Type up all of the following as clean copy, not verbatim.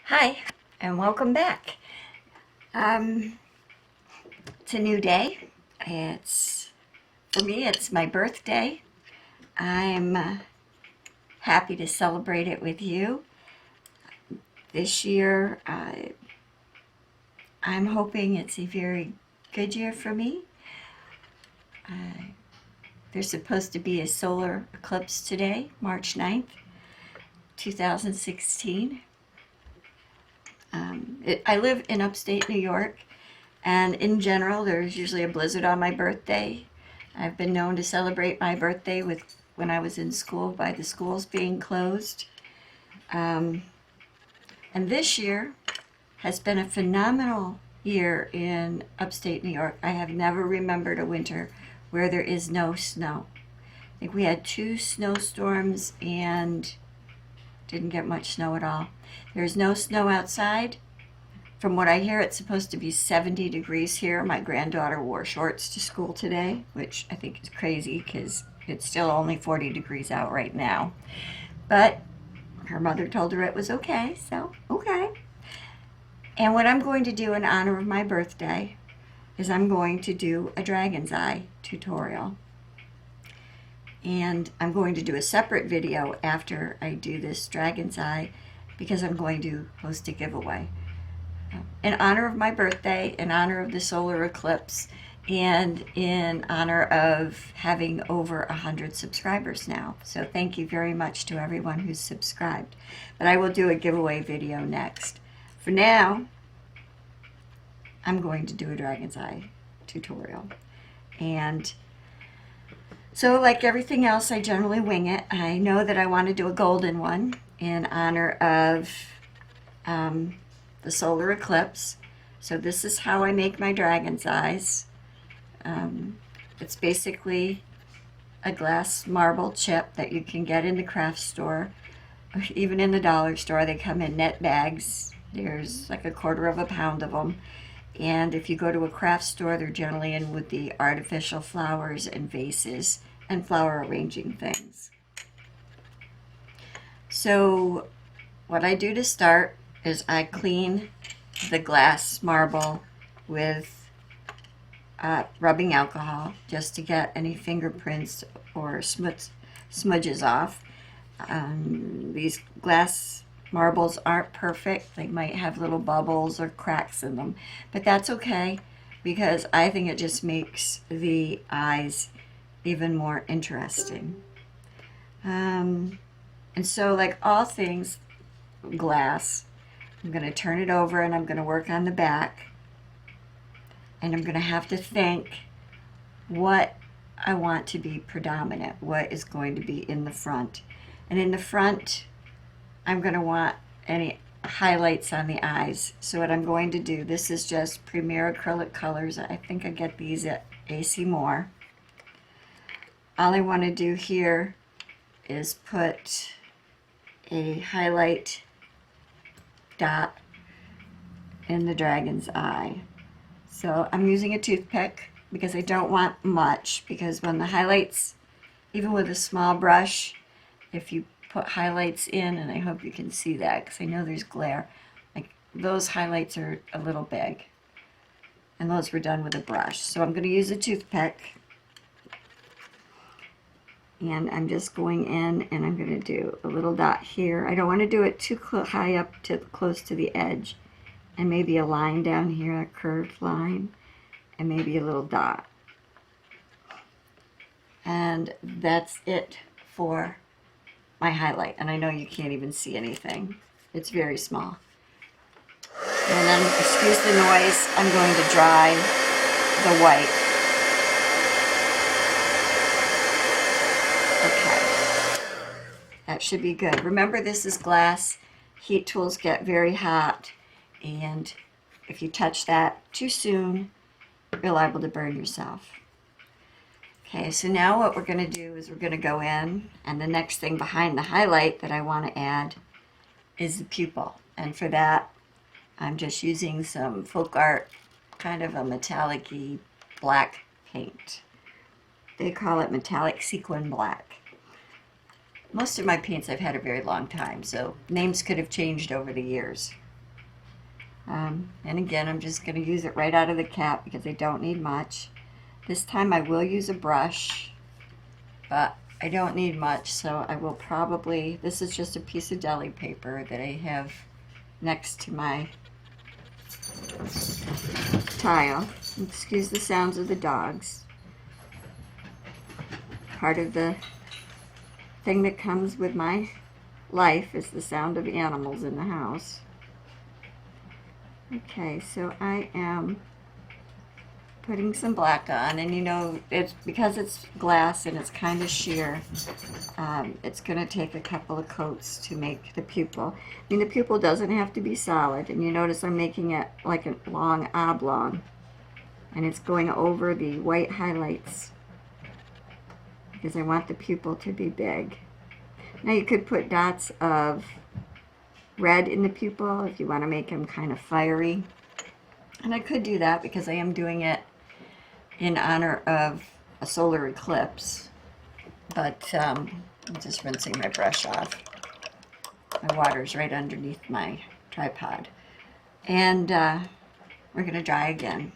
Hi, and welcome back. Um, it's a new day. For me, it's my birthday. I'm happy to celebrate it with you. This year, I'm hoping it's a very good year for me. There's supposed to be a solar eclipse today, March 9th, 2016. I live in upstate New York, and in general, there's usually a blizzard on my birthday. I've been known to celebrate my birthday with when I was in school by the schools being closed. Um, and this year has been a phenomenal year in upstate New York. I have never remembered a winter where there is no snow. I think we had 2 snowstorms and didn't get much snow at all. There's no snow outside. From what I hear, it's supposed to be 70 degrees here. My granddaughter wore shorts to school today, which I think is crazy because it's still only 40 degrees out right now. But her mother told her it was okay, so okay. And what I'm going to do in honor of my birthday is I'm going to do a dragon's eye tutorial. And I'm going to do a separate video after I do this dragon's eye because I'm going to host a giveaway. In honor of my birthday, in honor of the solar eclipse, and in honor of having over 100 subscribers now. So thank you very much to everyone who's subscribed. But I will do a giveaway video next. For now, I'm going to do a dragon's eye tutorial. And so like everything else, I generally wing it. I know that I want to do a golden one in honor of the solar eclipse. So this is how I make my dragon's eyes. It's basically a glass marble chip that you can get in the craft store, or even in the dollar store. They come in net bags. There's like 1/4 pound of them. And if you go to a craft store, they're generally in with the artificial flowers and vases and flower arranging things. So what I do to start is I clean the glass marble with rubbing alcohol just to get any fingerprints or smudges off. These glass marbles aren't perfect. They might have little bubbles or cracks in them, but that's okay because I think it just makes the eyes even more interesting. And so like all things glass, I'm going to turn it over and I'm going to work on the back. And I'm going to have to think what I want to be predominant, what is going to be in the front. And in the front, I'm going to want any highlights on the eyes. So what I'm going to do, this is just Premier Acrylic Colors. I think I get these at AC Moore. All I want to do here is put a highlight dot in the dragon's eye. So I'm using a toothpick because I don't want much, because when the highlights, even with a small brush, if you put highlights in, and I hope you can see that because I know there's glare, like those highlights are a little big. And those were done with a brush. So I'm going to use a toothpick. And I'm just going in and I'm going to do a little dot here. I don't want to do it too high up to close to the edge. And maybe a line down here, a curved line, and maybe a little dot. And that's it for my highlight. And I know you can't even see anything. It's very small. And then, excuse the noise, I'm going to dry the white. Okay. That should be good. Remember, this is glass. Heat tools get very hot. And if you touch that too soon, you're liable to burn yourself. Okay, so now what we're going to do is we're going to go in, and the next thing behind the highlight that I want to add is the pupil. And for that, I'm just using some Folk Art, kind of a metallic-y black paint. They call it metallic sequin black. Most of my paints I've had a very long time, so names could have changed over the years. And again, I'm just going to use it right out of the cap because I don't need much. This time I will use a brush, but I don't need much, so I will probably, this is just a piece of deli paper that I have next to my tile. Excuse the sounds of the dogs. Part of the thing that comes with my life is the sound of animals in the house. Okay, so I am putting some black on, and you know, it's because it's glass and it's kind of sheer, it's going to take a couple of coats to make the pupil. I mean, the pupil doesn't have to be solid, and you notice I'm making it like a long oblong, and it's going over the white highlights because I want the pupil to be big. Now you could put dots of red in the pupil if you want to make them kind of fiery, and I could do that because I am doing it in honor of a solar eclipse, but I'm just rinsing my brush off. My water's right underneath my tripod, and we're going to dry again.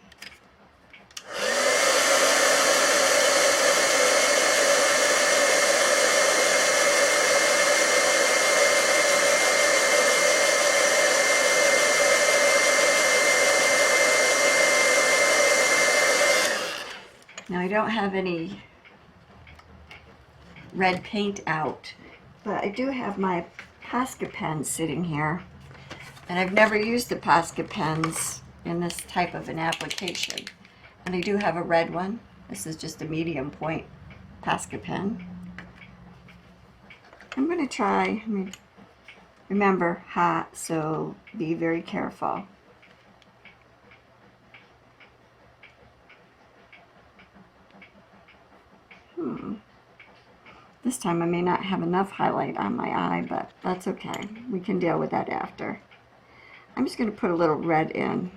Now I don't have any red paint out, but I do have my Posca pen sitting here, and I've never used the Posca pens in this type of an application. And I do have a red one. This is just a medium point Posca pen. I'm going to try, remember, hot, so be very careful. This time I may not have enough highlight on my eye, but that's okay. We can deal with that after. I'm just going to put a little red in,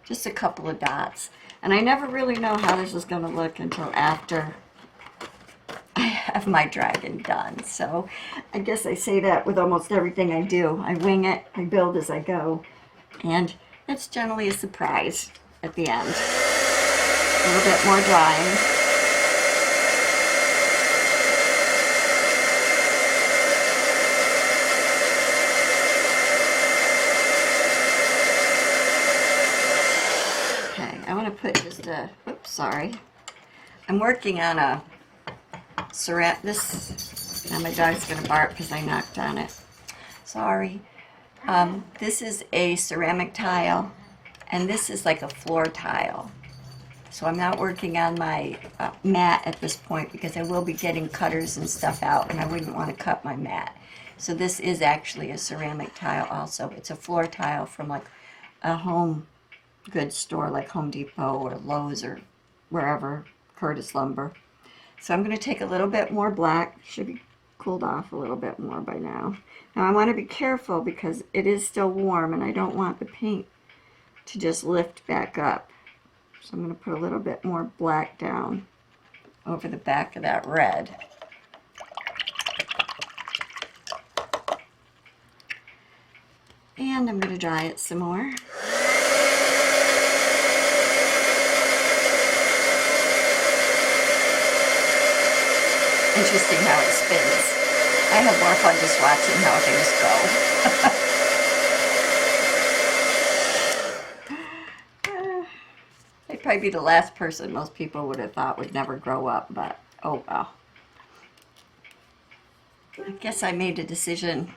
just a couple of dots. And I never really know how this is going to look until after I have my dragon done. So I guess I say that with almost everything I do. I wing it, I build as I go, and it's generally a surprise at the end. A little bit more drying. I want to put just a, oops, sorry. I'm working on a ceramic, this, now my dog's going to bark because I knocked on it. Sorry. This is a ceramic tile, and this is like a floor tile. So I'm not working on my mat at this point because I will be getting cutters and stuff out, and I wouldn't want to cut my mat. So this is actually a ceramic tile also. It's a floor tile from like a home goods store like Home Depot or Lowe's or wherever, Curtis Lumber. So I'm going to take a little bit more black. Should be cooled off a little bit more by now. Now I want to be careful because it is still warm and I don't want the paint to just lift back up. So I'm going to put a little bit more black down over the back of that red. And I'm going to dry it some more. Interesting how it spins. I have more fun just watching how things go. I'd probably be the last person most people would have thought would never grow up, but oh well. I guess I made a decision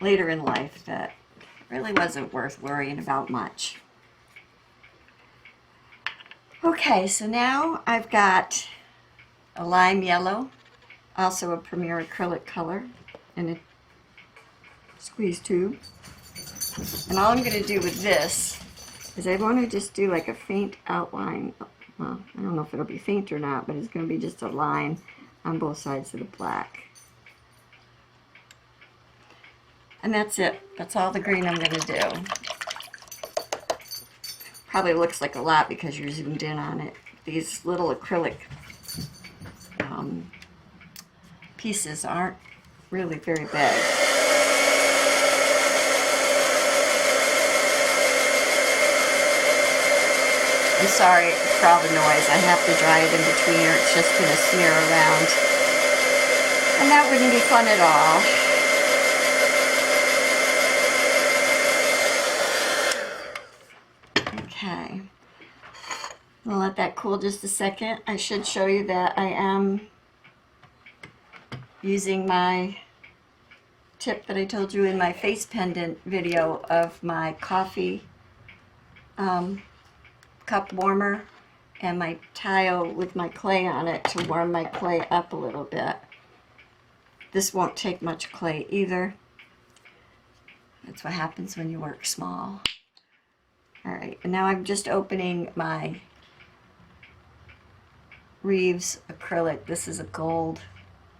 later in life that really wasn't worth worrying about much. Okay, so now I've got a lime yellow, also a Premier acrylic color in a squeeze tube. And all I'm going to do with this is I want to just do like a faint outline. Well, I don't know if it'll be faint or not, but it's going to be just a line on both sides of the black. And that's it. That's all the green I'm going to do. Probably looks like a lot because you're zoomed in on it. These little acrylic pieces aren't really very big. I'm sorry for all the noise. I have to dry it in between or it's just going to smear around. And that wouldn't be fun at all. Okay. I'll let that cool just a second. I should show you that I am using my tip that I told you in my face pendant video of my coffee cup warmer and my tile with my clay on it to warm my clay up a little bit. This won't take much clay either. That's what happens when you work small. Alright, and now I'm just opening my Reeves acrylic. This is a gold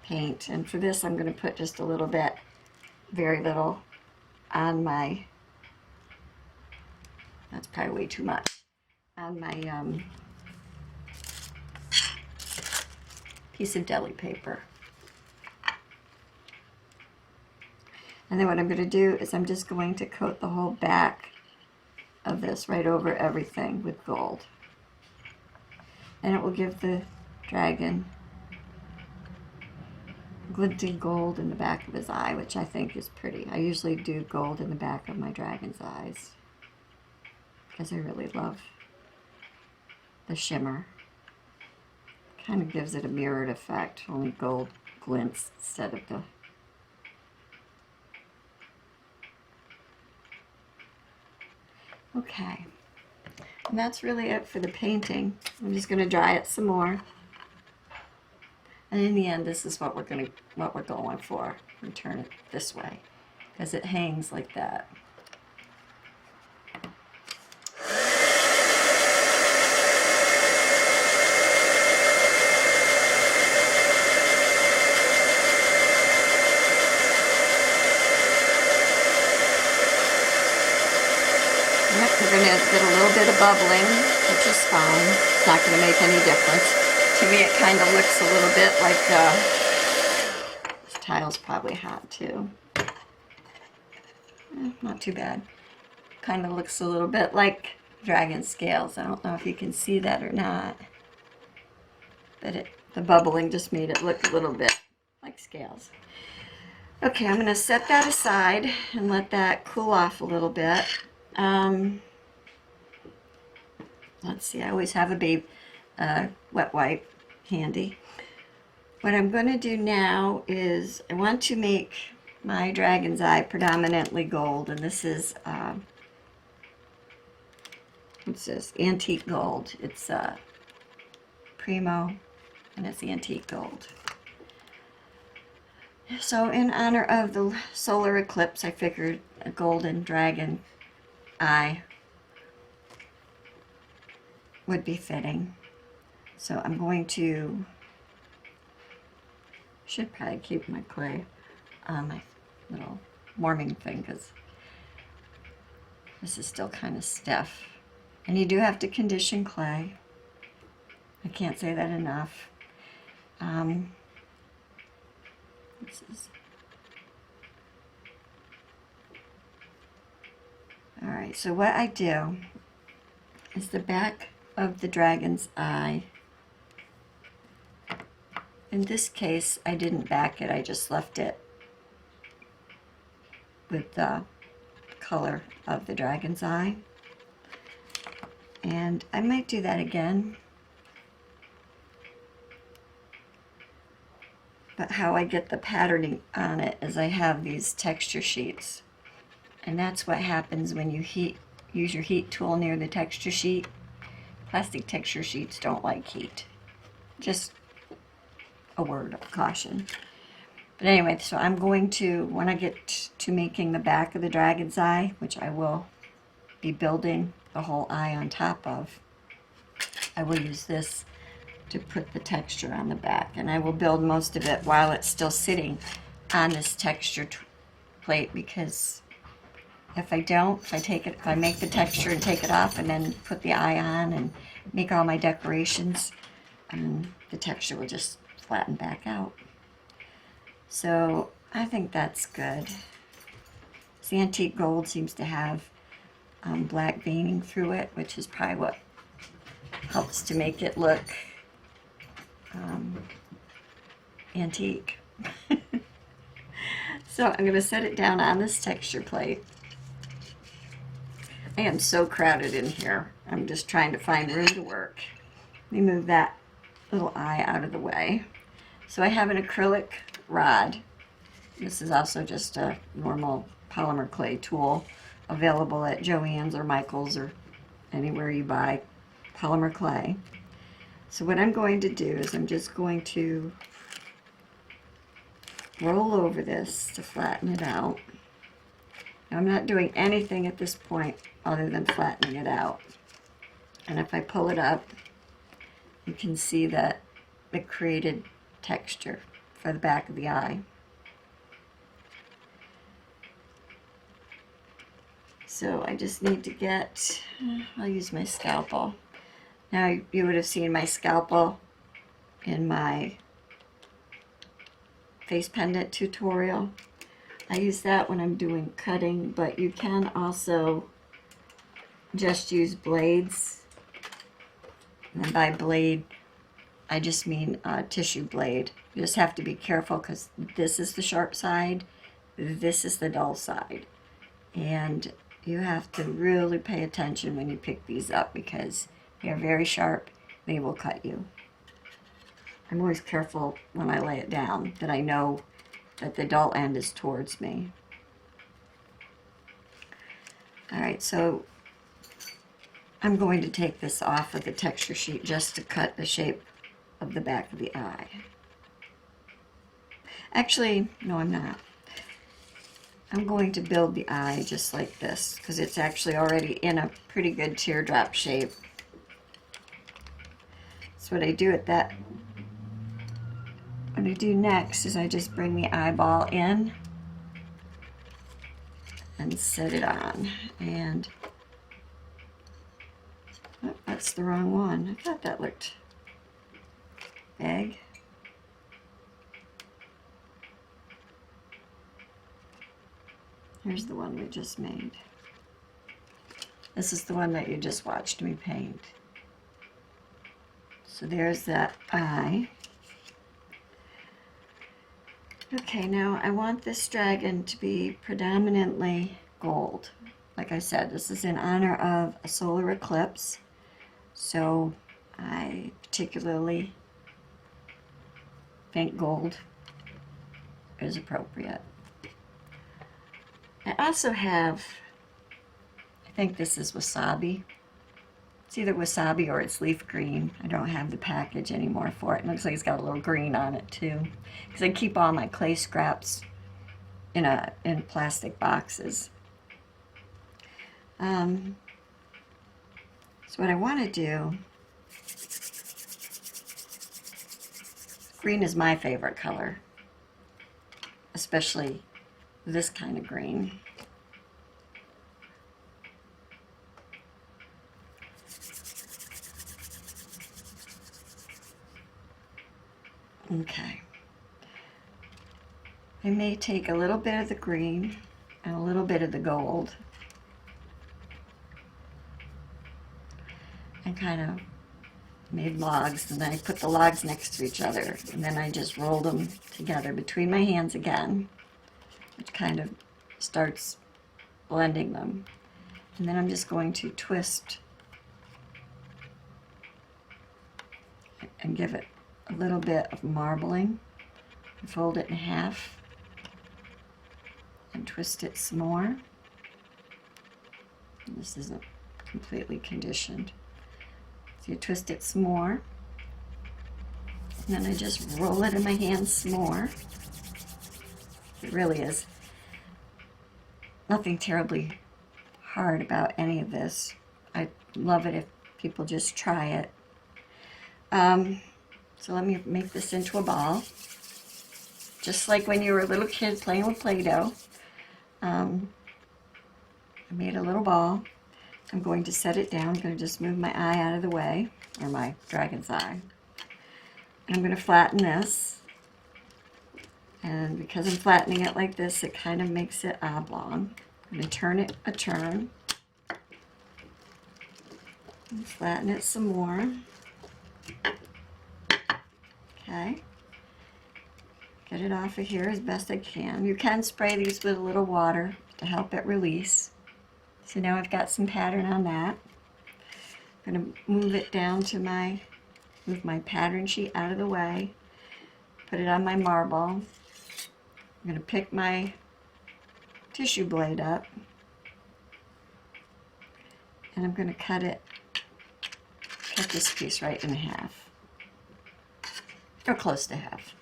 paint, and for this I'm going to put just a little bit, very little, on my, that's probably way too much, on my piece of deli paper. And then what I'm going to do is I'm just going to coat the whole back of this right over everything with gold. And it will give the dragon glinting gold in the back of his eye, which I think is pretty. I usually do gold in the back of my dragon's eyes because I really love the shimmer. Kind of gives it a mirrored effect, only gold glints instead of the... Okay, and that's really it for the painting. I'm just going to dry it some more, and in the end, this is what we're going for. And turn it this way because it hangs like that. We're going to get a little bit of bubbling, which is fine. It's not going to make any difference. To me, it kind of looks a little bit like, this tile's probably hot too. Not too bad. Kind of looks a little bit like dragon scales. I don't know if you can see that or not. But the bubbling just made it look a little bit like scales. Okay, I'm going to set that aside and let that cool off a little bit. Let's see, I always have a wet wipe handy. What I'm going to do now is I want to make my dragon's eye predominantly gold, and this is what's this? Antique gold. It's Primo, and it's antique gold. So in honor of the solar eclipse, I figured a golden dragon eye would be fitting. So I'm going to, should probably keep my clay on my little warming thing because this is still kind of stiff. And you do have to condition clay. I can't say that enough. This is alright, so what I do is the back of the dragon's eye. In this case, I didn't back it, I just left it with the color of the dragon's eye. And I might do that again. But how I get the patterning on it is I have these texture sheets. And that's what happens when you use your heat tool near the texture sheet. Plastic texture sheets don't like heat. Just a word of caution. But anyway, so I'm going to, when I get to making the back of the dragon's eye, which I will be building the whole eye on top of, I will use this to put the texture on the back. And I will build most of it while it's still sitting on this texture plate, because if I don't, if I make the texture and take it off and then put the eye on and make all my decorations, the texture will just flatten back out. So I think that's good. This antique gold seems to have black veining through it, which is probably what Helps to make it look antique. So I'm going to set it down on this texture plate. I am so crowded in here. I'm just trying to find room to work. Let me move that little eye out of the way. So I have an acrylic rod. This is also just a normal polymer clay tool available at Joann's or Michael's or anywhere you buy polymer clay. So what I'm going to do is I'm just going to roll over this to flatten it out. Now, I'm not doing anything at this point other than flattening it out. And if I pull it up, you can see that it created texture for the back of the eye. So I just need to get, I'll use my scalpel. Now you would have seen my scalpel in my face pendant tutorial. I use that when I'm doing cutting, but you can also just use blades. And by blade, I just mean a tissue blade. You just have to be careful because this is the sharp side, this is the dull side. And you have to really pay attention when you pick these up because they're very sharp, they will cut you. I'm always careful when I lay it down that I know that the dull end is towards me. Alright, so I'm going to take this off of the texture sheet just to cut the shape of the back of the eye. Actually, no, I'm not. I'm going to build the eye just like this because it's actually already in a pretty good teardrop shape. So what I do at that, what I do next is I just bring the eyeball in and set it on. And oh, that's the wrong one. I thought that looked big. Here's the one we just made. This is the one that you just watched me paint. So there's that eye. Okay, now I want this dragon to be predominantly gold. Like I said, this is in honor of a solar eclipse. So I particularly think gold is appropriate. I also have, I think this is wasabi. It's either wasabi or it's leaf green. I don't have the package anymore for it. It looks like it's got a little green on it too. Because I keep all my clay scraps in plastic boxes. So what I want to do, green is my favorite color, especially this kind of green. Okay. I may take a little bit of the green and a little bit of the gold and kind of made logs, and then I put the logs next to each other, and then I just rolled them together between my hands again, which kind of starts blending them. And then I'm just going to twist and give it a little bit of marbling. Fold it in half and twist it some more. This isn't completely conditioned. So you twist it some more, and then I just roll it in my hands some more. It really is nothing terribly hard about any of this. I'd love it if people just try it. So let me make this into a ball. Just like when you were a little kid playing with Play-Doh. I made a little ball. I'm going to set it down. I'm going to just move my eye out of the way, or my dragon's eye. And I'm going to flatten this. And because I'm flattening it like this, it kind of makes it oblong. I'm going to turn it a turn. And flatten it some more. Okay. Get it off of here as best I can. You can spray these with a little water to help it release. So now I've got some pattern on that. I'm going to move it down to move my pattern sheet out of the way. Put it on my marble. I'm going to pick my tissue blade up. And I'm going to cut this piece right in half. Or close to half.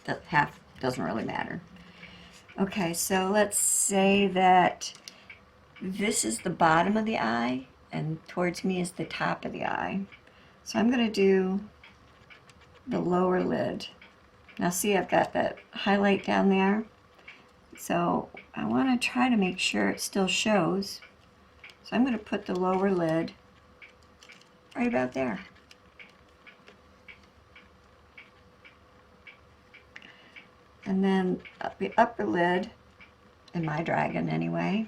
That half doesn't really matter. Okay, so let's say that this is the bottom of the eye and towards me is the top of the eye. So I'm going to do the lower lid. Now see, I've got that highlight down there. So I want to try to make sure it still shows. So I'm going to put the lower lid right about there. And then the upper lid, in my dragon anyway,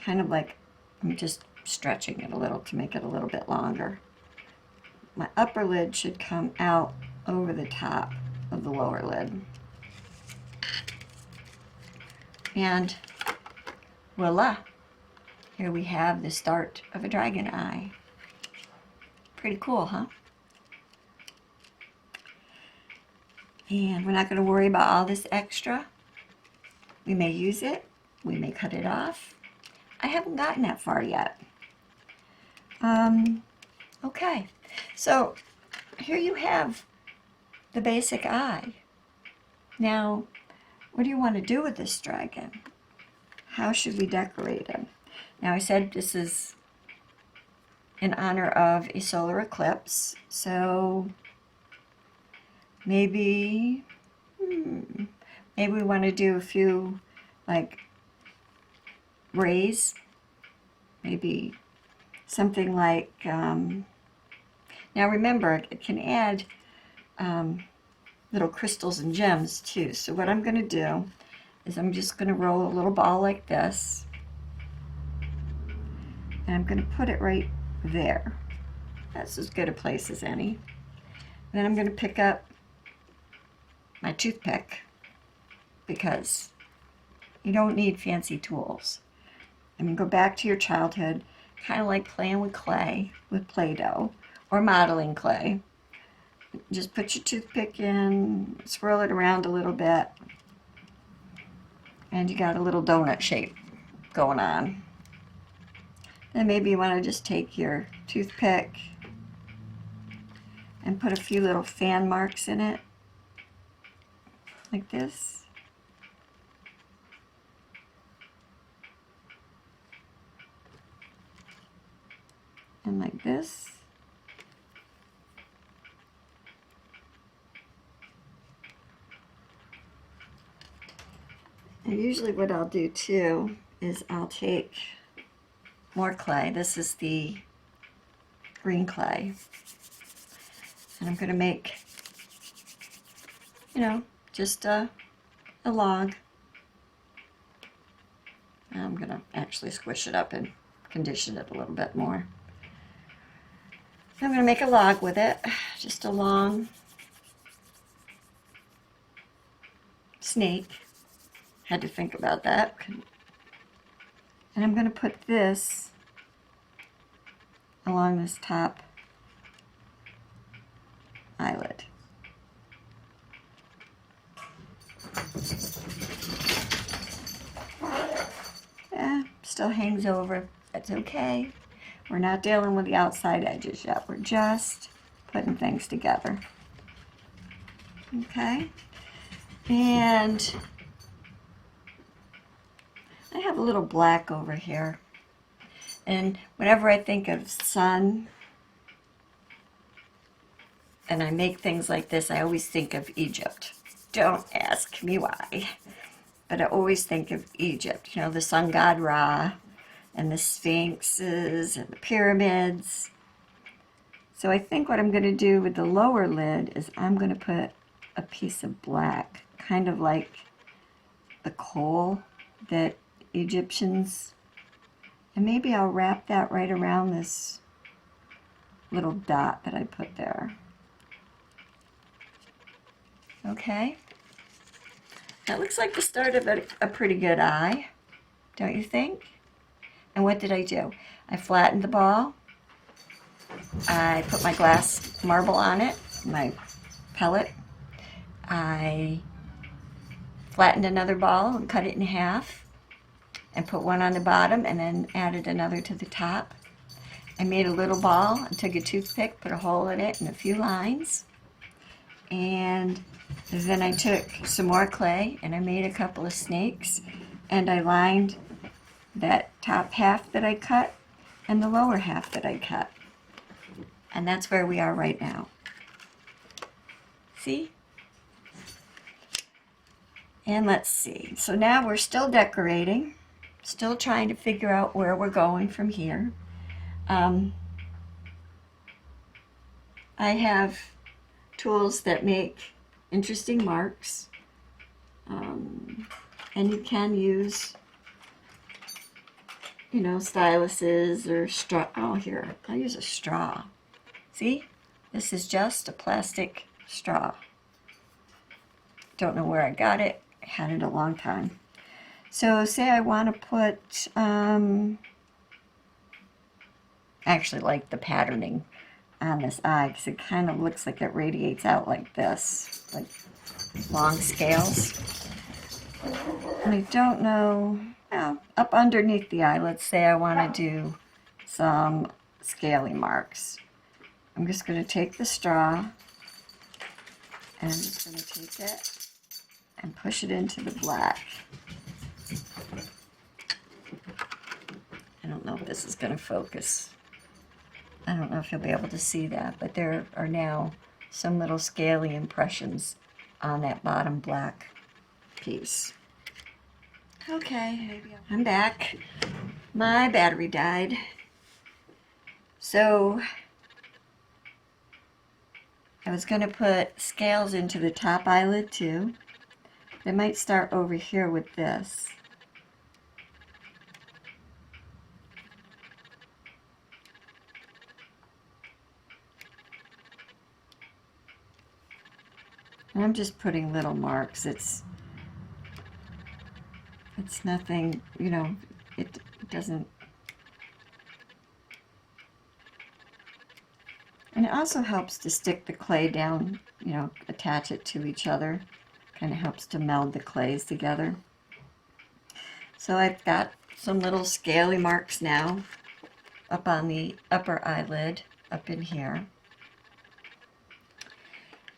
kind of like, I'm just stretching it a little to make it a little bit longer. My upper lid should come out over the top of the lower lid. And voila, here we have the start of a dragon eye. Pretty cool, huh? And we're not going to worry about all this extra. We may use it, we may cut it off. I haven't gotten that far yet. Okay, so here you have the basic eye. Now, what do you want to do with this dragon? How should we decorate him? Now, I said this is in honor of a solar eclipse, so maybe we want to do a few like rays, maybe something like now remember, it can add little crystals and gems too. So what I'm going to do is I'm just going to roll a little ball like this, and I'm going to put it right there. That's as good a place as any. Then I'm going to pick up my toothpick, because you don't need fancy tools. I'm going to go back to your childhood, kind of like playing with clay, with Play-Doh, or modeling clay. Just put your toothpick in, swirl it around a little bit, and you got a little donut shape going on. Then maybe you want to just take your toothpick and put a few little fan marks in it, like this. And like this. And usually what I'll do too is I'll take more clay. This is the green clay. And I'm going to make, just a log. I'm going to actually squish it up and condition it a little bit more. I'm going to make a log with it, just a long snake. Had to think about that. And I'm going to put this along this top eyelid. Yeah, still hangs over. That's okay. We're not dealing with the outside edges yet. We're just putting things together. Okay? And I have a little black over here. And whenever I think of sun, and I make things like this, I always think of Egypt. Don't ask me why. But I always think of Egypt. You know, the sun god Ra, and the sphinxes, and the pyramids. So I think what I'm going to do with the lower lid is I'm going to put a piece of black, kind of like the coal that Egyptians, and maybe I'll wrap that right around this little dot that I put there. Okay. That looks like the start of a pretty good eye, don't you think? And what did I do? I flattened the ball. I put my glass marble on it, my pellet. I flattened another ball and cut it in half and put one on the bottom and then added another to the top. I made a little ball and took a toothpick, put a hole in it and a few lines. And then I took some more clay and I made a couple of snakes and I lined that top half that I cut and the lower half that I cut. And that's where we are right now. See? And let's see. So now we're still decorating, still trying to figure out where we're going from here. I have tools that make interesting marks, and you can use, you know, styluses or straw. Oh, here, I'll use a straw. See, this is just a plastic straw. Don't know where I got it. I had it a long time. So say I want to put, I actually like the patterning on this eye because it kind of looks like it radiates out like this, like long scales. And I don't know, well, up underneath the eye, let's say I want to do some scaly marks. I'm just going to take the straw and I'm just going to take it and push it into the black. I don't know if this is going to focus. I don't know if you'll be able to see that, but there are now some little scaly impressions on that bottom black piece. Okay, I'm back. My battery died. So I was going to put scales into the top eyelid too. I might start over here with this. And I'm just putting little marks. It's nothing, you know, it doesn't. And it also helps to stick the clay down, you know, attach it to each other. Kind of helps to meld the clays together. So I've got some little scaly marks now up on the upper eyelid, up in here.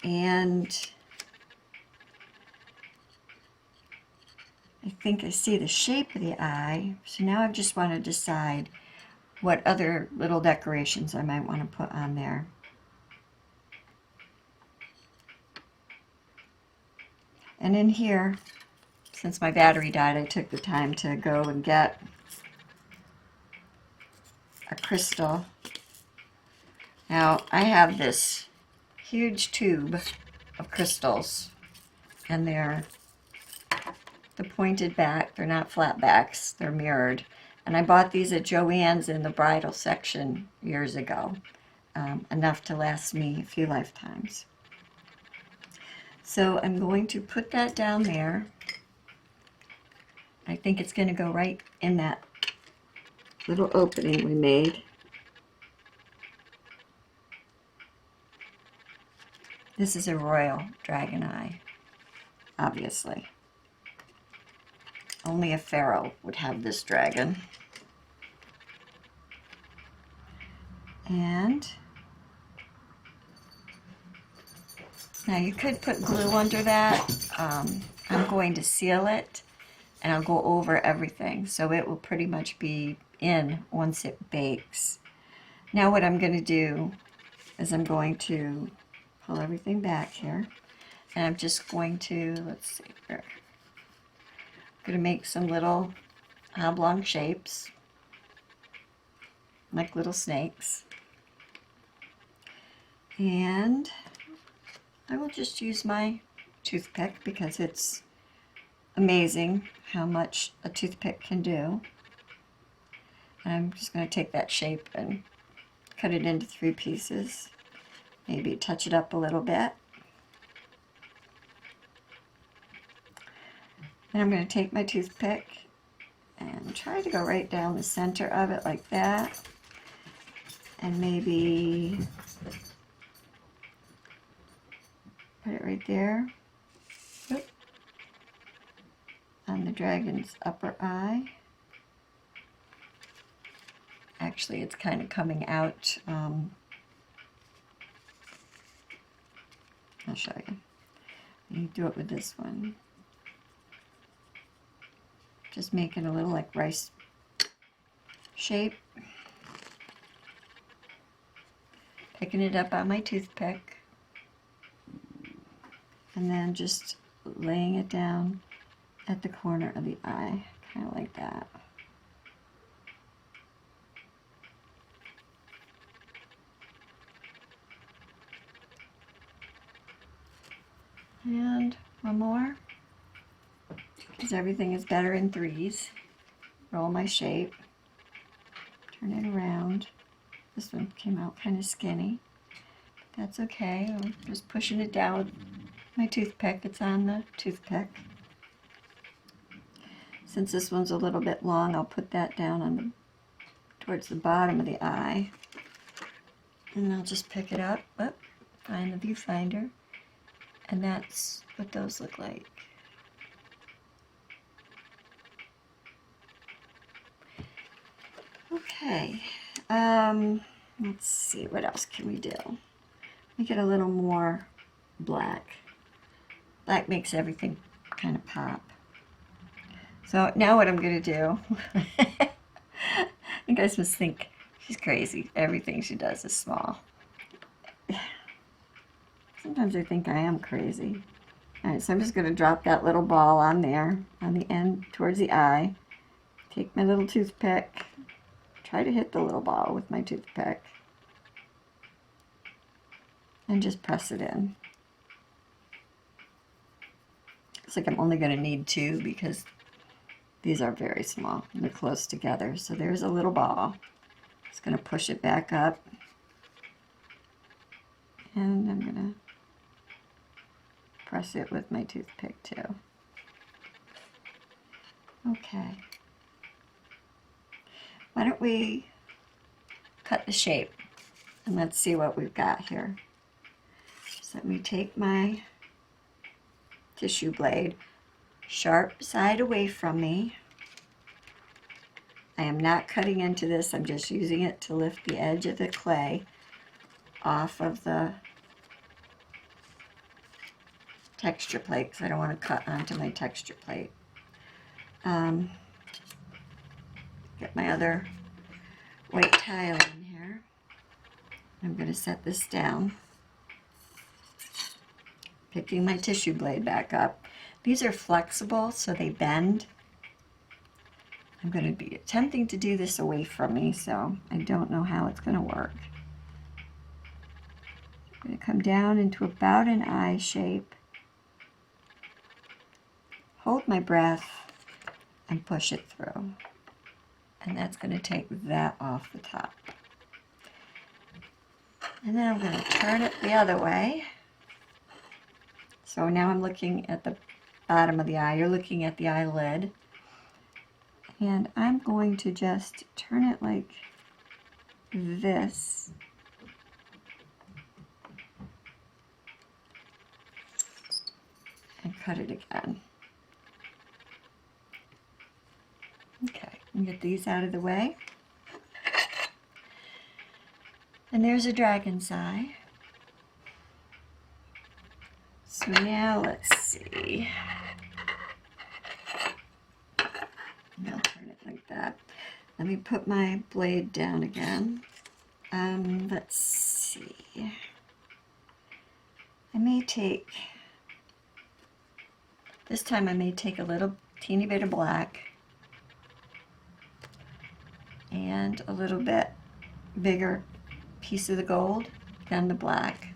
And I think I see the shape of the eye. So now I just want to decide what other little decorations I might want to put on there. And in here, since my battery died, I took the time to go and get a crystal. Now, I have this huge tube of crystals, and they're the pointed back. They're not flat backs, they're mirrored. And I bought these at Joann's in the bridal section years ago, enough to last me a few lifetimes. So I'm going to put that down there. I think it's going to go right in that little opening we made. This is a royal dragon eye, obviously. Only a pharaoh would have this dragon. And now you could put glue under that. I'm going to seal it and I'll go over everything so it will pretty much be in once it bakes. Now what I'm going to do is I'm going to pull everything back here and I'm just going to, let's see here, I'm going to make some little oblong shapes like little snakes, and I will just use my toothpick because it's amazing how much a toothpick can do. And I'm just going to take that shape and cut it into 3 pieces. Maybe touch it up a little bit. And I'm going to take my toothpick and try to go right down the center of it like that. And maybe put it right there. Oop. On the dragon's upper eye. Actually, it's kind of coming out. I'll show you. You do it with this one. Just make it a little like rice shape. Picking it up on my toothpick. And then just laying it down at the corner of the eye, kind of like that. And one more, because everything is better in 3s. Roll my shape, turn it around. This one came out kind of skinny. That's okay. I'm just pushing it down with my toothpick. It's on the toothpick. Since this one's a little bit long, I'll put that down on the towards the bottom of the eye. And I'll just pick it up, find the viewfinder. And that's what those look like. Okay, let's see, what else can we do? Make it a little more black. Black makes everything kind of pop. So now what I'm going to do, you guys must think she's crazy. Everything she does is small. Sometimes I think I am crazy. All right, so I'm just going to drop that little ball on there, on the end, towards the eye. Take my little toothpick. Try to hit the little ball with my toothpick. And just press it in. Looks like I'm only going to need 2 because these are very small. They're close together. So there's a little ball. Just going to push it back up. And I'm going to press it with my toothpick too. Okay. Why don't we cut the shape and let's see what we've got here. So let me take my tissue blade, sharp side away from me. I am not cutting into this, I'm just using it to lift the edge of the clay off of the texture plate because I don't want to cut onto my texture plate. Get my other white tile in here. I'm going to set this down. Picking my tissue blade back up. These are flexible so they bend. I'm going to be attempting to do this away from me, so I don't know how it's going to work. I'm going to come down into about an eye shape. Hold my breath and push it through. And that's going to take that off the top. And then I'm going to turn it the other way. So now I'm looking at the bottom of the eye. You're looking at the eyelid. And I'm going to just turn it like this. And cut it again. Okay, and get these out of the way. And there's a dragon's eye. So now let's see. I'll turn it like that. Let me put my blade down again. Let's see. I may take, this time I may take a little teeny bit of black and a little bit bigger piece of the gold, then the black.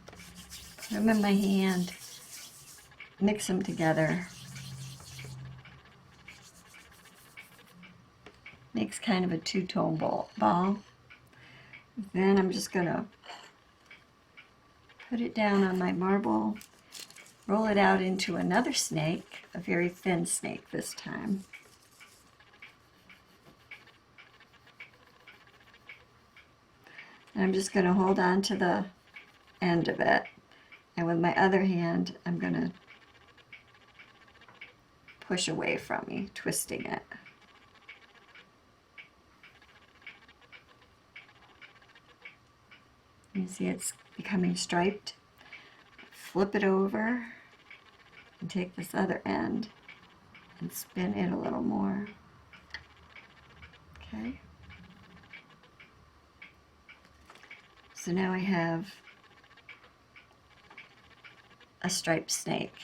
Put them in my hand, mix them together. Makes kind of a two-tone ball. Then I'm just going to put it down on my marble, roll it out into another snake, a very thin snake this time. And I'm just going to hold on to the end of it. And with my other hand, I'm going to push away from me, twisting it. You see it's becoming striped. Flip it over and take this other end and spin it a little more. Okay. So now I have a striped snake.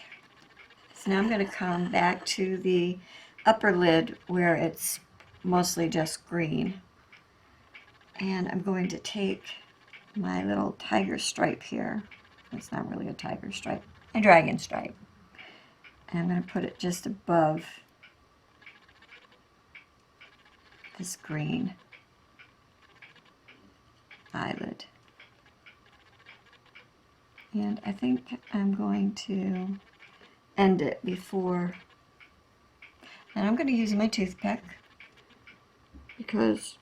So now I'm going to come back to the upper lid where it's mostly just green. And I'm going to take my little tiger stripe here. It's not really a tiger stripe, a dragon stripe. And I'm going to put it just above this green eyelid. And I think I'm going to end it before, and I'm going to use my toothpick because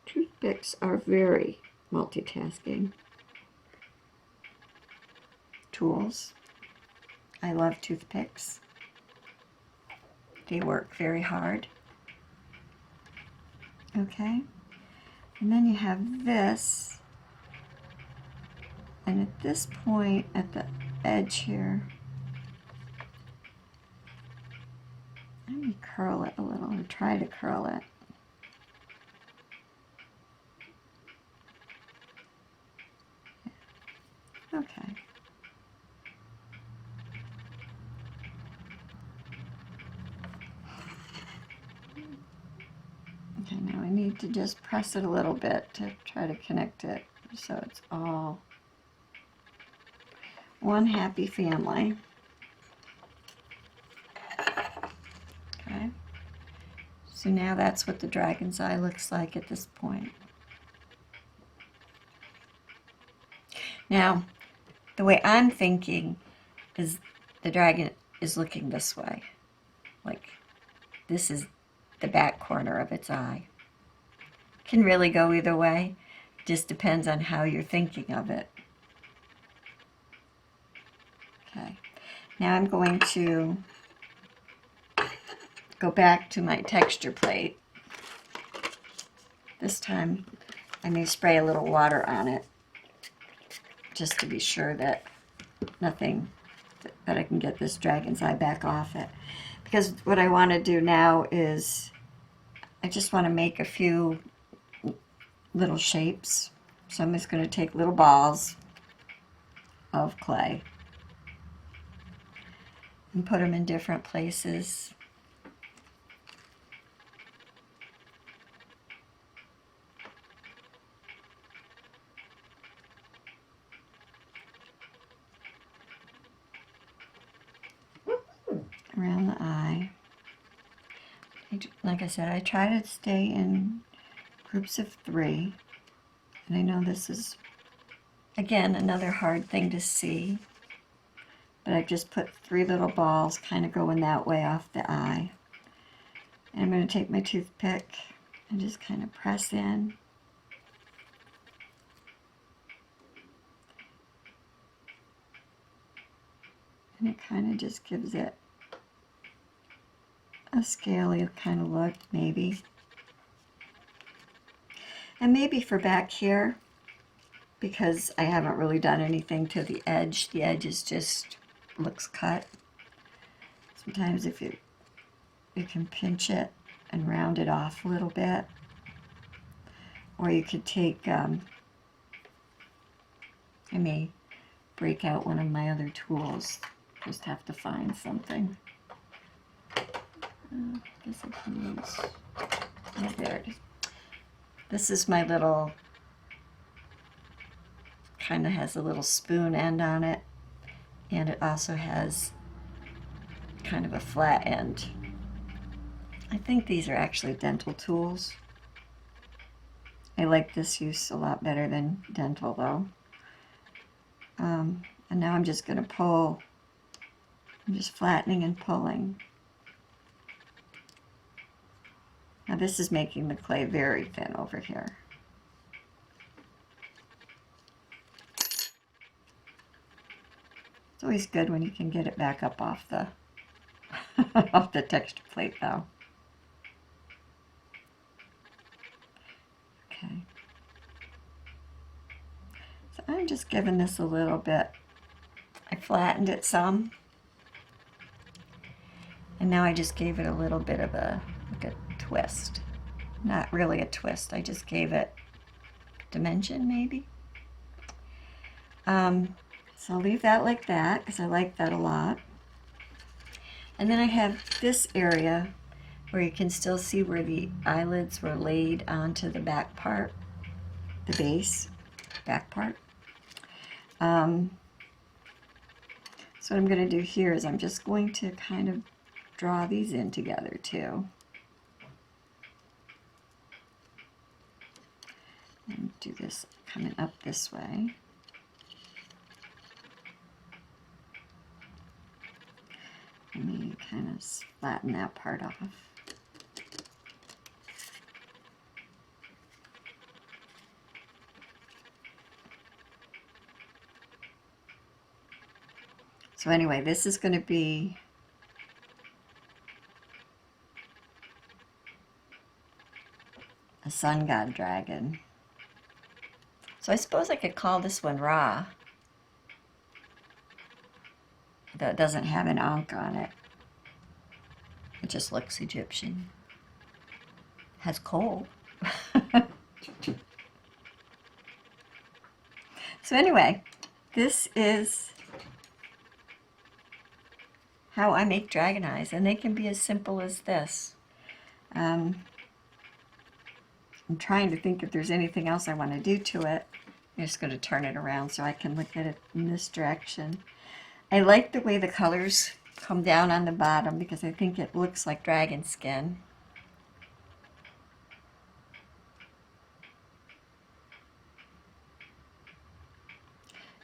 toothpicks are very multitasking tools. I love toothpicks. They work very hard. Okay, and then you have this, and at this point at the edge here, let me curl it a little, or try to curl it. Okay. Okay, now I need to just press it a little bit to try to connect it so it's all one happy family. Okay. So now that's what the dragon's eye looks like at this point. Now, the way I'm thinking is the dragon is looking this way. Like, this is the back corner of its eye. Can really go either way. Just depends on how you're thinking of it. Okay. Now I'm going to go back to my texture plate. This time I may spray a little water on it just to be sure that nothing, that I can get this dragon's eye back off it. Because what I want to do now is I just want to make a few little shapes. So I'm just going to take little balls of clay and put them in different places. Around the eye. Like I said, I try to stay in groups of 3. And I know this is, again, another hard thing to see. But I've just put 3 little balls kind of going that way off the eye. And I'm going to take my toothpick and just kind of press in. And it kind of just gives it a scaly kind of look, maybe. And maybe for back here, because I haven't really done anything to the edge is just looks cut. Sometimes if you can pinch it and round it off a little bit, or you could take, I may break out one of my other tools, just have to find something. I guess I can use, oh, there it is. This is my little, kind of has a little spoon end on it, and it also has kind of a flat end. I think these are actually dental tools. I like this use a lot better than dental though. And now I'm just going to pull. I'm just flattening and pulling. Now this is making the clay very thin over here. It's always good when you can get it back up off the off the texture plate though. Okay. So I'm just giving this a little bit. I flattened it some. And now I just gave it a little bit of a, like a twist. Not really a twist, I just gave it dimension maybe. So I'll leave that like that because I like that a lot. And then I have this area where you can still see where the eyelids were laid onto the back part, the base, back part. So what I'm going to do here is I'm just going to kind of draw these in together too. And do this coming up this way. Let me kind of flatten that part off. So anyway, this is going to be a sun god dragon. So I suppose I could call this one Ra. That doesn't have an ankh on it. It just looks Egyptian. Has coal. So anyway, this is how I make dragon eyes, and they can be as simple as this. I'm trying to think if there's anything else I want to do to it. I'm just going to turn it around so I can look at it in this direction. I like the way the colors come down on the bottom because I think it looks like dragon skin.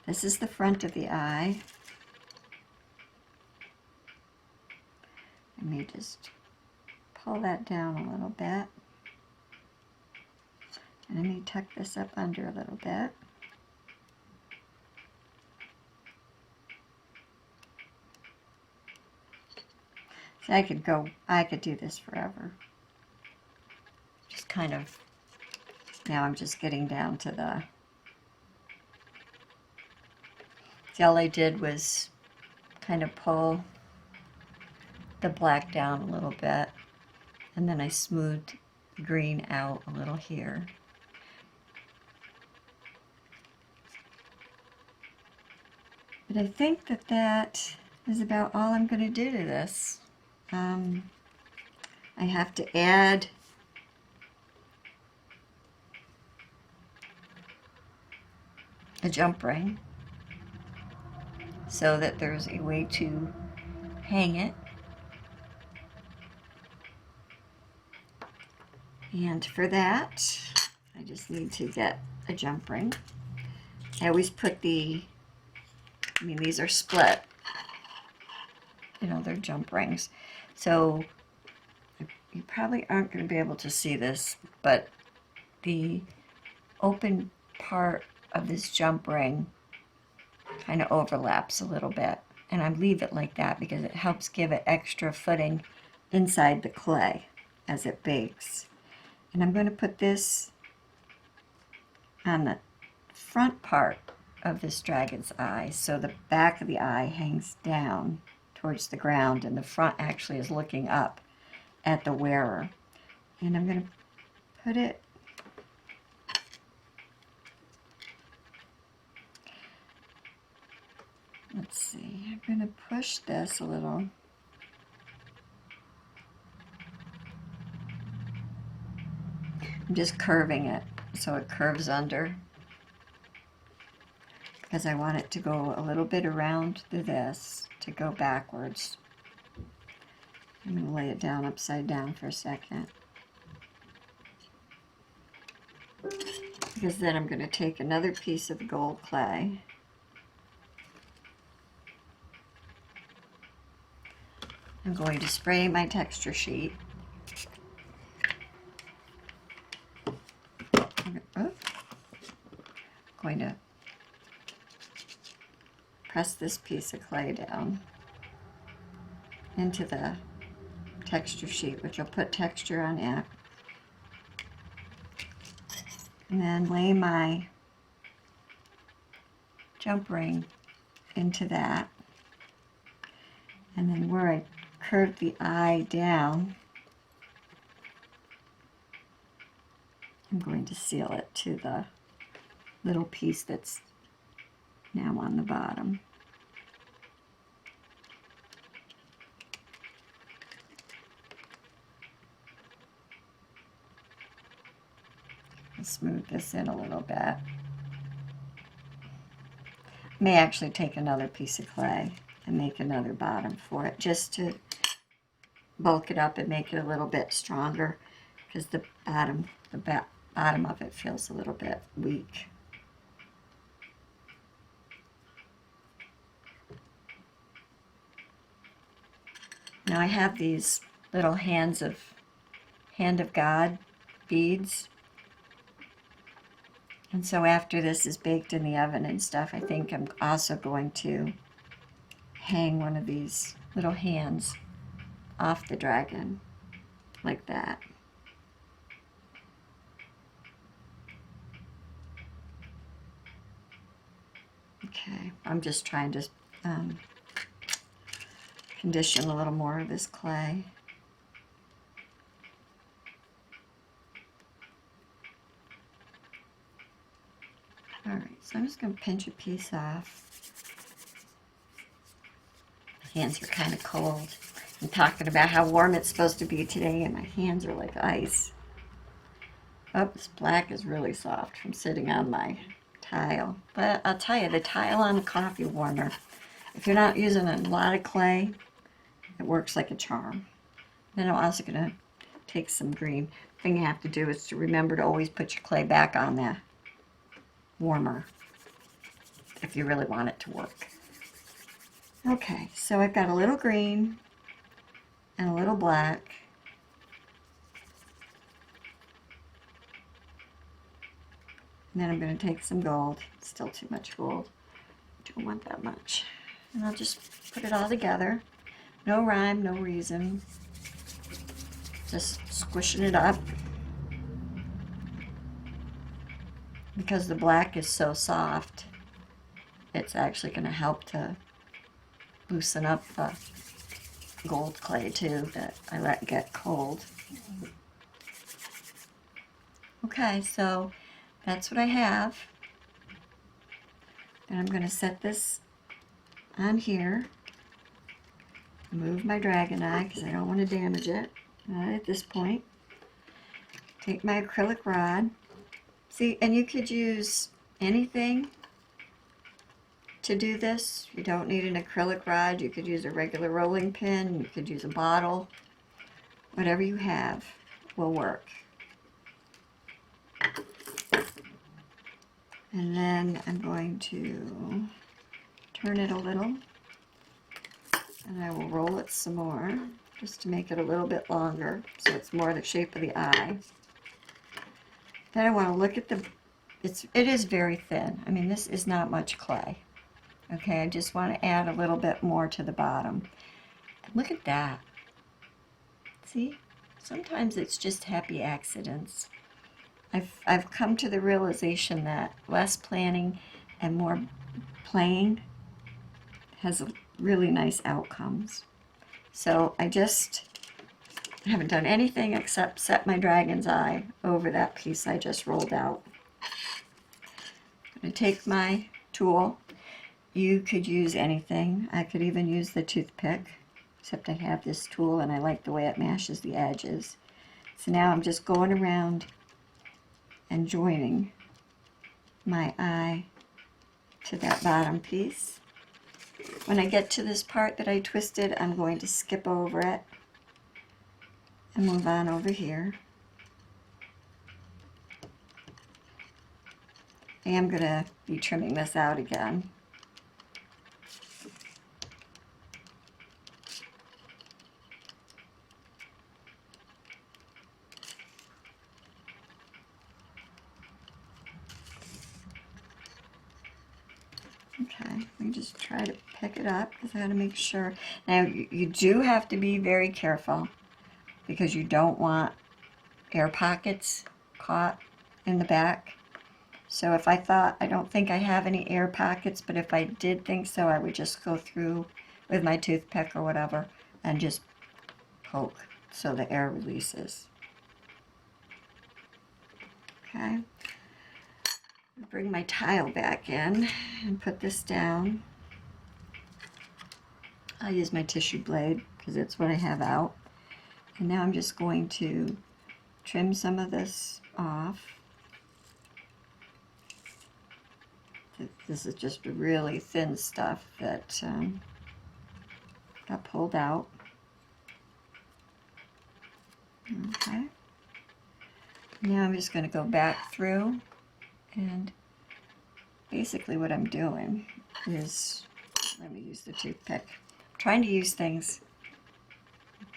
This is the front of the eye. Let me just pull that down a little bit. And let me tuck this up under a little bit. So I could do this forever. Just kind of, now I'm just getting down to the, see, all I did was kind of pull the black down a little bit, and then I smoothed the green out a little here. But I think that that is about all I'm going to do to this. I have to add a jump ring so that there's a way to hang it. And for that, I just need to get a jump ring. I always put these are split. You know, they're jump rings. So you probably aren't going to be able to see this, but the open part of this jump ring kind of overlaps a little bit. And I leave it like that because it helps give it extra footing inside the clay as it bakes. And I'm going to put this on the front part of this dragon's eye, so the back of the eye hangs down towards the ground and the front actually is looking up at the wearer. And I'm going to put it let's see, I'm going to push this a little. I'm just curving it so it curves under because I want it to go a little bit around through this to go backwards. I'm going to lay it down upside down for a second. because then I'm going to take another piece of the gold clay. I'm going to spray my texture sheet. I'm going to press this piece of clay down into the texture sheet, which will put texture on it. And then lay my jump ring into that. And then where I curved the eye down, I'm going to seal it to the little piece that's now on the bottom. I'll smooth this in a little bit. May actually take another piece of clay and make another bottom for it, just to bulk it up and make it a little bit stronger, because the bottom of it feels a little bit weak. Now I have these little hand of God beads. And so after this is baked in the oven and stuff, I think I'm also going to hang one of these little hands off the dragon, like that. Okay, I'm just trying to condition a little more of this clay. Alright, so I'm just going to pinch a piece off. My hands are kind of cold. I'm talking about how warm it's supposed to be today, and my hands are like ice. Oh, this black is really soft from sitting on my tile. But I'll tell you, the tile on a coffee warmer, if you're not using a lot of clay, it works like a charm. Then I'm also going to take some green. The thing you have to do is to remember to always put your clay back on the warmer if you really want it to work. Okay, so I've got a little green and a little black. And then I'm going to take some gold. Still too much gold. Don't want that much. And I'll just put it all together. No rhyme, no reason. Just squishing it up. Because the black is so soft, it's actually going to help to loosen up the gold clay too that I let get cold. Okay, so that's what I have. And I'm going to set this on here. Move my dragon eye because I don't want to damage it at this point. Take my acrylic rod. See, and you could use anything to do this. You don't need an acrylic rod. You could use a regular rolling pin. You could use a bottle. Whatever you have will work. And then I'm going to turn it a little. And I will roll it some more, just to make it a little bit longer, so it's more the shape of the eye. Then I want to look at it is very thin. I mean, this is not much clay. Okay, I just want to add a little bit more to the bottom. And look at that. See? Sometimes it's just happy accidents. I've come to the realization that less planning and more playing has really nice outcomes. So I haven't done anything except set my dragon's eye over that piece I just rolled out. I'm going to take my tool. You could use anything. I could even use the toothpick, except I have this tool and I like the way it mashes the edges. So now I'm just going around and joining my eye to that bottom piece. When I get to this part that I twisted, I'm going to skip over it and move on over here. I am going to be trimming this out again. Okay, let me just try to pick it up because I got to make sure. Now, you do have to be very careful because you don't want air pockets caught in the back. So if I thought, I don't think I have any air pockets, but if I did think so, I would just go through with my toothpick or whatever and just poke so the air releases. Okay. Bring my tile back in and put this down. I'll use my tissue blade because it's what I have out. And now I'm just going to trim some of this off. This is just really thin stuff that got pulled out. Okay. Now I'm just going to go back through, and basically what I'm doing is, let me use the toothpick. I'm trying to use things,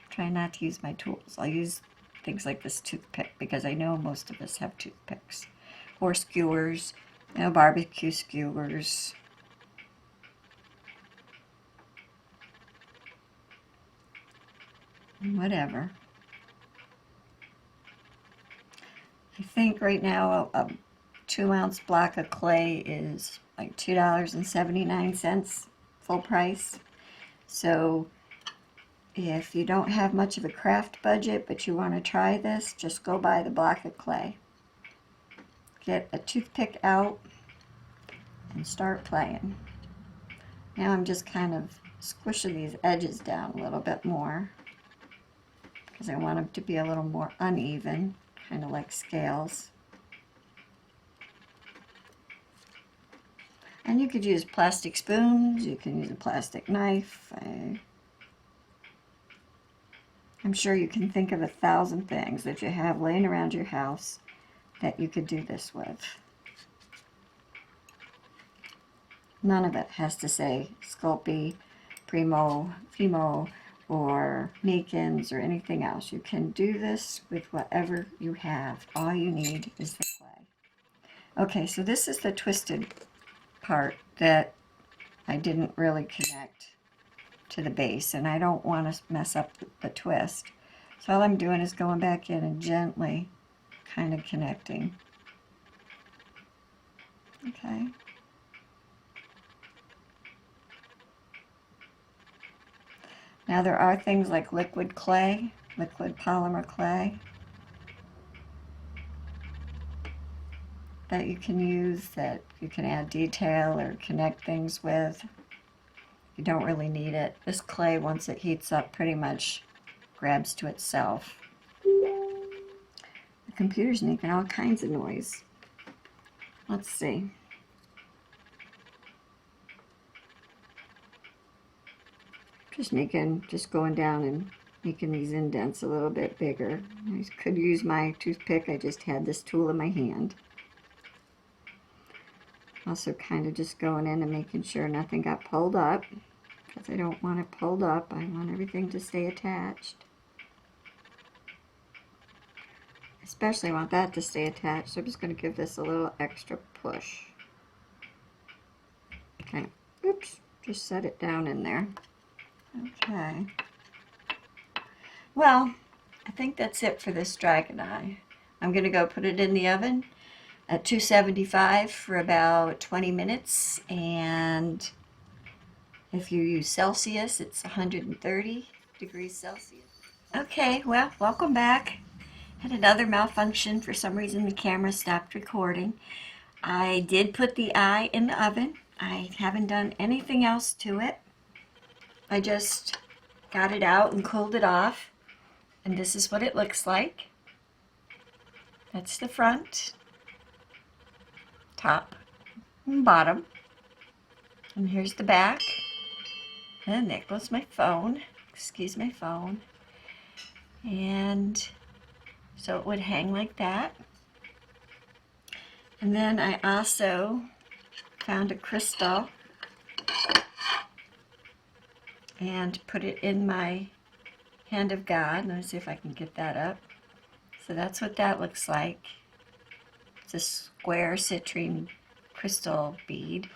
trying not to use my tools. I'll use things like this toothpick because I know most of us have toothpicks or skewers, you know, barbecue skewers. Whatever. I think right now a 2-ounce block of clay is like $2.79 full price. So if you don't have much of a craft budget but you want to try this, just go buy the block of clay. Get a toothpick out and start playing. Now I'm just kind of squishing these edges down a little bit more because I want them to be a little more uneven, kind of like scales. And you could use plastic spoons, you can use a plastic knife. I'm sure you can think of 1,000 things that you have laying around your house that you could do this with. None of it has to say Sculpey, Primo, Fimo, or Meekins, or anything else. You can do this with whatever you have. All you need is the clay. Okay, so this is the twisted part that I didn't really connect to the base, and I don't want to mess up the twist. So all I'm doing is going back in and gently kind of connecting. Okay. Now there are things like liquid clay, liquid polymer clay, that you can use, that you can add detail or connect things with. You don't really need it. This clay, once it heats up, pretty much grabs to itself. The computer's making all kinds of noise. Let's see. Just going down and making these indents a little bit bigger. I could use my toothpick. I just had this tool in my hand. Also kind of just going in and making sure nothing got pulled up, because I don't want it pulled up. I want everything to stay attached. Especially want that to stay attached, so I'm just going to give this a little extra push. Okay, oops, just set it down in there. Okay. Well, I think that's it for this dragon eye. I'm going to go put it in the oven at 275 for about 20 minutes, and if you use Celsius, it's 130 degrees Celsius. Okay, well, welcome back. Had another malfunction. For some reason the camera stopped recording. I did put the eye in the oven. I haven't done anything else to it. I just got it out and cooled it off, and this is what it looks like. That's the front, top, and bottom. And here's the back. And there goes my phone. Excuse my phone. And so it would hang like that. And then I also found a crystal and put it in my Hand of God. Let me see if I can get that up. So that's what that looks like. It's a square citrine crystal bead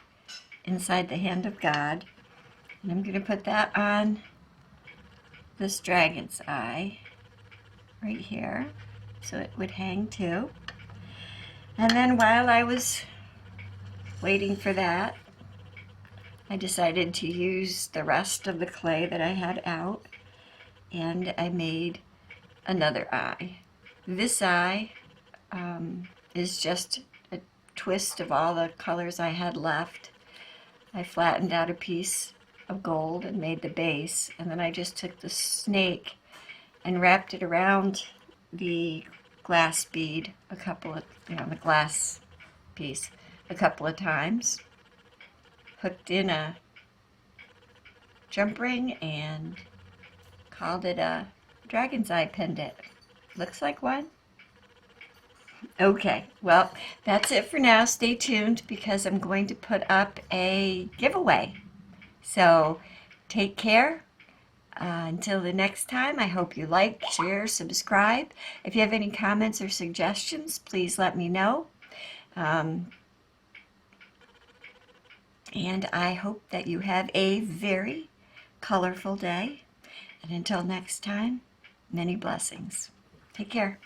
inside the Hand of God. And I'm going to put that on this dragon's eye right here, so it would hang too. And then while I was waiting for that, I decided to use the rest of the clay that I had out, and I made another eye. This eye is just a twist of all the colors I had left. I flattened out a piece of gold and made the base, and then I just took the snake and wrapped it around the glass bead a couple of, the glass piece a couple of times, hooked in a jump ring, and called it a dragon's eye pendant. Looks like one. Okay, well, that's it for now. Stay tuned because I'm going to put up a giveaway. So take care. Until the next time, I hope you like, share, subscribe. If you have any comments or suggestions, please let me know. And I hope that you have a very colorful day. And until next time, many blessings. Take care.